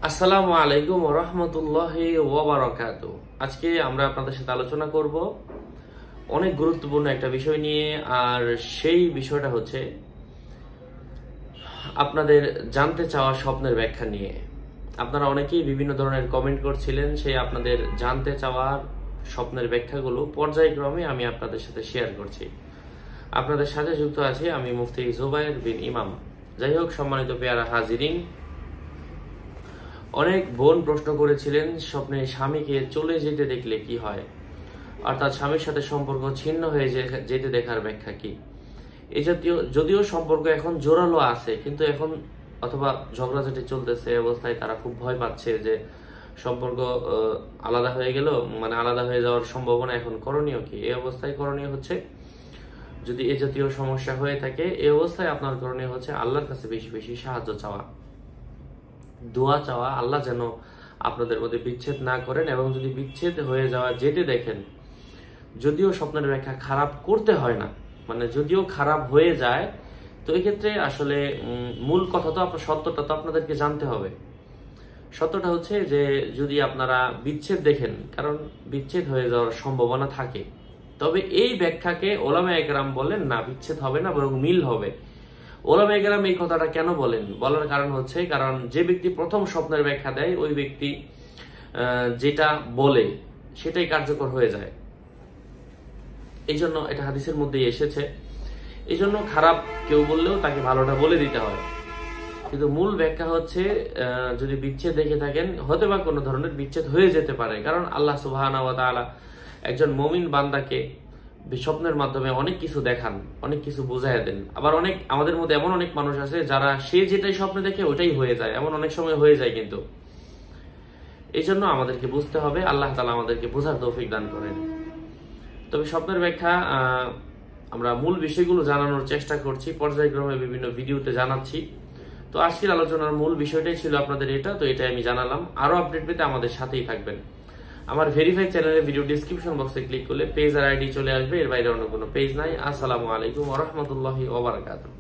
আসসালামু আলাইকুম ওয়া রাহমাতুল্লাহি ওয়া বারাকাতুহু। আজকে আমরা আপনাদের সাথে আলোচনা করব অনেক গুরুত্বপূর্ণ একটা বিষয় নিয়ে। আর সেই বিষয়টা হচ্ছে আপনাদের জানতে চাওয়া স্বপ্নের ব্যাখ্যা নিয়ে। আপনারা অনেকেই বিভিন্ন ধরনের কমেন্ট করছিলেন, সেই আপনাদের জানতে চাওয়ার স্বপ্নের ব্যাখ্যাগুলো পর্যায়ক্রমে আমি আপনাদের সাথে শেয়ার করছি। আপনাদের সাথে যুক্ত আছি আমি মুফতি জুবায়ের বিন ইমাম। যাই হোক, সম্মানিত পেয়ারা হাজিরিন, অনেক বোন প্রশ্ন করেছিলেন স্বপ্নে স্বামীকে চলে যেতে দেখলে কি হয়, অর্থাৎ স্বামীর সাথে সম্পর্ক ছিন্ন হয়ে যেতে দেখার ব্যাখ্যা কি। এই জাতীয় যদিও সম্পর্ক এখন জোরালো আছে, কিন্তু এখন অথবা ঝগড়াঝাটি চলতেছে অবস্থায় তারা খুব ভয় পাচ্ছে যে সম্পর্ক আলাদা হয়ে গেল, মানে আলাদা হয়ে যাওয়ার সম্ভাবনা। এখন করণীয় কি? এই অবস্থায় করণীয় হচ্ছে, যদি এ জাতীয় সমস্যা হয়ে থাকে, এই অবস্থায় আপনার করণীয় হচ্ছে আল্লাহর কাছে বেশি বেশি সাহায্য চাওয়া, দোয়া চাওয়া, আল্লাহ যেন আপনাদের মধ্যে বিচ্ছেদ না করেন। এবং যদি বিচ্ছেদ হয়ে যাওয়া যেতে দেখেন, যদিও স্বপ্নের ব্যাখ্যা খারাপ করতে হয় না, মানে যদিও খারাপ হয়ে যায়, তো এক্ষেত্রে আসলে মূল কথা তো আপনার সত্যটা তো আপনাদেরকে জানতে হবে। সত্যটা হচ্ছে যে যদি আপনারা বিচ্ছেদ দেখেন, কারণ বিচ্ছেদ হয়ে যাওয়ার সম্ভাবনা থাকে, তবে এই ব্যাখ্যাকে ওলামা একরাম বলেন না, বিচ্ছেদ হবে না, বরং মিল হবে। ওলামা একরাম এই কথাটা কেন বলেন? বলার কারণ হচ্ছে, কারণ যে ব্যক্তি প্রথম স্বপ্নের ব্যাখ্যা দেয়, ওই ব্যক্তি যেটা বলে সেটাই কার্যকর হয়ে যায়। এই জন্য এটা হাদিসের মধ্যেই এসেছে। এই জন্য খারাপ কেউ বললেও তাকে ভালোটা বলে দিতে হয়। কিন্তু মূল ব্যাখ্যা হচ্ছে, যদি বিচ্ছেদ দেখে থাকেন, হতে বা কোনো ধরনের বিচ্ছেদ হয়ে যেতে পারে, কারণ আল্লাহ সুবহানাহু ওয়া তাআলা একজন মুমিন বান্দাকে স্বপ্নের মাধ্যমে অনেক কিছু দেখান, অনেক কিছু বুঝাইয়া দেন। আবার আমাদের মধ্যে এমন অনেক মানুষ আছে যারা সে যেটাই স্বপ্নে দেখে ওটাই হয়ে যায়, এমন অনেক সময় হয়ে যায়। কিন্তু এই জন্য আমাদেরকে বুঝতে হবে, আল্লাহ তাআলা আমাদেরকে বোঝার তৌফিক দান করেন। তবে স্বপ্নের ব্যাখ্যা আমরা মূল বিষয়গুলো জানানোর চেষ্টা করছি, পর্যায়ক্রমে বিভিন্ন ভিডিওতে জানাচ্ছি। তো আজকের আলোচনার মূল বিষয়টাই ছিল আপনাদের এটা, তো এটাই আমি জানালাম। আরো আপডেট পেতে আমাদের সাথেই থাকবেন। আমার ভেরিফাইড চ্যানেলের ভিডিও ডিসক্রিপশন বক্সে ক্লিক করলে পেজ আর আইডি চলে আসবে, এর বাইরে অন্য কোনো পেজ নাই। আসসালামু আলাইকুম ওয়া রাহমাতুল্লাহি ওয়া বারাকাতুহু।